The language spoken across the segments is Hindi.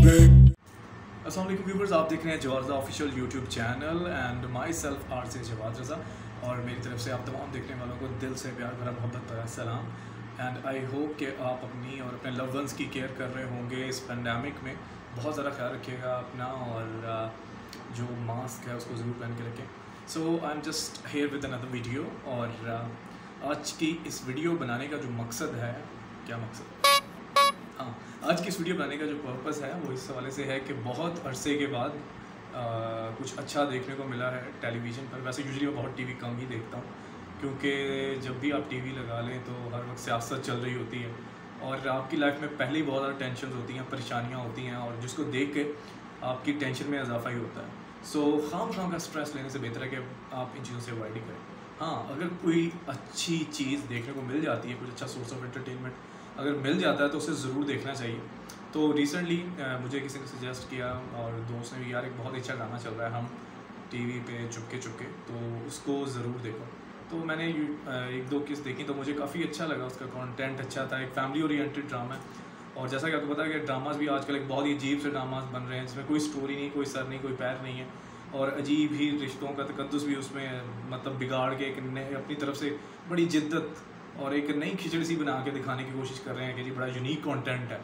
अस्सलाम वालेकुम व्यूवर्स, आप देख रहे हैं Jawab Raza official YouTube channel and myself आर से जवाब रज़ा। और मेरी तरफ से आप तमाम देखने वालों को दिल से प्यार भरा मोहब्बत भरा सलाम। एंड आई होप कि आप अपनी और अपने लव्ड वंस की केयर कर रहे होंगे इस पेंडेमिक में। बहुत ज़्यादा ख्याल रखिएगा अपना, और जो मास्क है उसको ज़रूर पहन के रखें। So I am just here with another video. और आज की इस वीडियो बनाने का जो मकसद है, क्या मकसद, हाँ, आज की इस वीडियो बनाने का जो पर्पस है वो इस हवाले से है कि बहुत अरसे के बाद कुछ अच्छा देखने को मिला है टेलीविज़न पर। वैसे यूजुअली मैं बहुत टीवी कम ही देखता हूँ, क्योंकि जब भी आप टीवी लगा लें तो हर वक्त सियासत चल रही होती है और आपकी लाइफ में पहले ही बहुत ज़्यादा टेंशन होती हैं, परेशानियाँ होती हैं, और जिसको देख के आपकी टेंशन में इजाफा ही होता है। सो खाम का स्ट्रेस लेने से बेहतर है कि आप इन चीज़ों से अवॉइड ही करें। हाँ, अगर कोई अच्छी चीज़ देखने को मिल जाती है, कुछ अच्छा सोर्स ऑफ एंटरटेनमेंट अगर मिल जाता है तो उसे ज़रूर देखना चाहिए। तो रिसेंटली मुझे किसी ने सजेस्ट किया और दोस्त ने भी, यार एक बहुत अच्छा गाना चल रहा है हम टीवी पे चुपके चुपके, तो उसको ज़रूर देखो। तो मैंने एक दो किस देखी तो मुझे काफ़ी अच्छा लगा, उसका कंटेंट अच्छा था, एक फैमिली ओरिएंटेड ड्रामा है। और जैसा कि आपको पता है कि ड्रामाज भी आजकल एक बहुत ही अजीब से ड्रामाज बन रहे हैं जिसमें कोई स्टोरी नहीं, कोई सर नहीं, कोई पैर नहीं है, और अजीब ही रिश्तों का तकद्दुस भी उसमें मतलब बिगाड़ के एक अपनी तरफ से बड़ी जिद्दत और एक नई खिचड़ी सी बना के दिखाने की कोशिश कर रहे हैं कि जी बड़ा यूनिक कंटेंट है।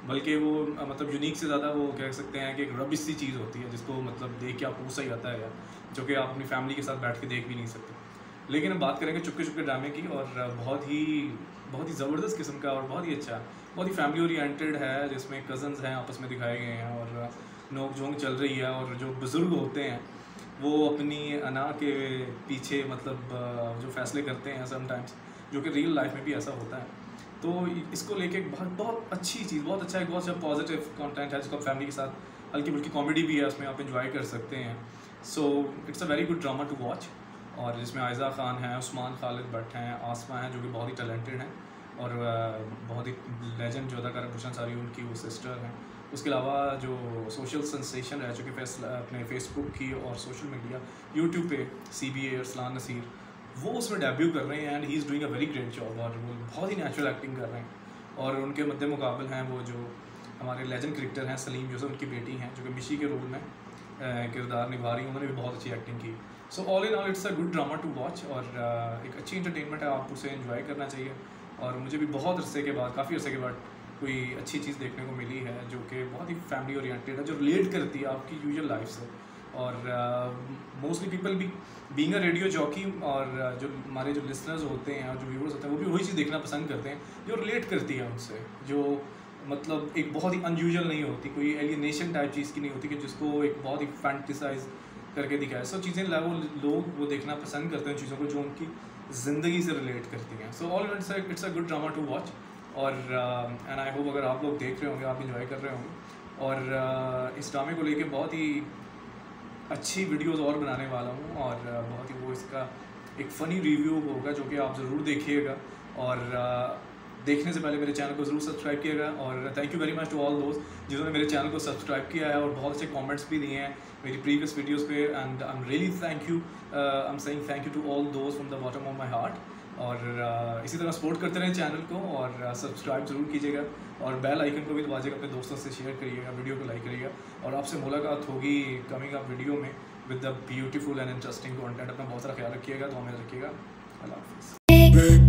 बल्कि वो मतलब यूनिक से ज़्यादा वो कह सकते हैं कि एक रबिश सी चीज़ होती है जिसको मतलब देख के आपको गुस्सा ही आता है यार, जो कि आप अपनी फैमिली के साथ बैठ के देख भी नहीं सकते। लेकिन हम बात करेंगे चुपके चुपके ड्रामे की, और बहुत ही ज़बरदस्त किस्म का और बहुत ही अच्छा, बहुत ही फैमिली ओरिएंटेड है, जिसमें कज़न्स हैं आपस में दिखाए गए हैं और नोक झोंक चल रही है। और जो बुज़ुर्ग होते हैं वो अपनी अना के पीछे मतलब जो फैसले करते हैं समटाइम्स, जो कि रियल लाइफ में भी ऐसा होता है। तो इसको लेके बहुत अच्छी चीज़, बहुत अच्छा, एक बहुत अच्छा पॉजिटिव कंटेंट है जिसको आप फैमिली के साथ, हल्की फुल्की कॉमेडी भी है उसमें, आप एंजॉय कर सकते हैं। So it's a very good drama to watch. और जिसमें आयज़ा ख़ान है, उस्मान खालिद भट्ट हैं, आसमा हैं जो कि बहुत ही टैलेंटेड हैं, और बहुत ही लेजेंड जो अदाकारा भूषण सारी उनकी वो सिस्टर हैं। उसके अलावा जो सोशल सेंसेशन रह चुकी अपने फेसबुक की और सोशल मीडिया यूट्यूब पे CBA अरसलान नसीर, वो उसमें डेब्यू कर रहे हैं and he is doing a very great job, और वो बहुत ही नेचुरल एक्टिंग कर रहे हैं। और उनके मद्दे मुकाबल हैं वो जो हमारे लेजेंड क्रिकेटर हैं सलीम जोसेफ, उनकी बेटी हैं जो कि मिशी के रोल में किरदार निभा रही हैं, उन्होंने भी बहुत अच्छी एक्टिंग की। So all in all it's a good drama to watch, और एक अच्छी इंटरटेनमेंट है, आप उसे एंजॉय करना चाहिए। और मुझे भी बहुत अरसे के बाद, काफ़ी अरसे के बाद कोई अच्छी चीज़ देखने को मिली है जो कि बहुत ही फैमिली ओरिएंटेड है, जो रिलेट करती है आपकी यूजुअल लाइफ से। और मोस्टली पीपल भी बीइंग अ रेडियो जॉकी, और जो हमारे जो लिसनर्स होते हैं और जो व्यूअर्स होते हैं वो भी वही चीज़ देखना पसंद करते हैं जो रिलेट करती है उनसे, जो मतलब एक बहुत ही अनयूजुअल नहीं होती, कोई एलियनेशन टाइप चीज़ की नहीं होती कि जिसको एक बहुत ही फैंटिसाइज करके दिखाए। सब चीज़ें लोग वो देखना पसंद करते हैं चीज़ों को जो उनकी ज़िंदगी से रिलेट करती हैं। So all it's a good drama to watch. और एंड आई होप अगर आप लोग देख रहे होंगे, आप इंजॉय कर रहे होंगे। और इस ड्रामे को लेके बहुत ही अच्छी वीडियोस और बनाने वाला हूँ, और बहुत ही वो इसका एक फ़नी रिव्यू होगा जो कि आप ज़रूर देखिएगा। और देखने से पहले मेरे चैनल को ज़रूर सब्सक्राइब किएगा। और thank you very much to all दोस्त जिन्होंने मेरे चैनल को सब्सक्राइब किया है और बहुत अच्छे कमेंट्स भी दिए हैं मेरी प्रीवियस वीडियोस पे, and I am really thank you, I am saying thank you to all दोस्त from the bottom of my heart. और इसी तरह सपोर्ट करते रहें चैनल को, और सब्सक्राइब ज़रूर कीजिएगा, और बेल आइकन को भी दबाइएगा, अपने दोस्तों से शेयर करिएगा, वीडियो को लाइक करिएगा। और आपसे मुलाकात होगी कमिंग अप वीडियो में with the beautiful and interesting content. अपना बहुत सारा ख्याल रखिएगा, तो हमें रखिएगा। अल्लाह हाफिज़।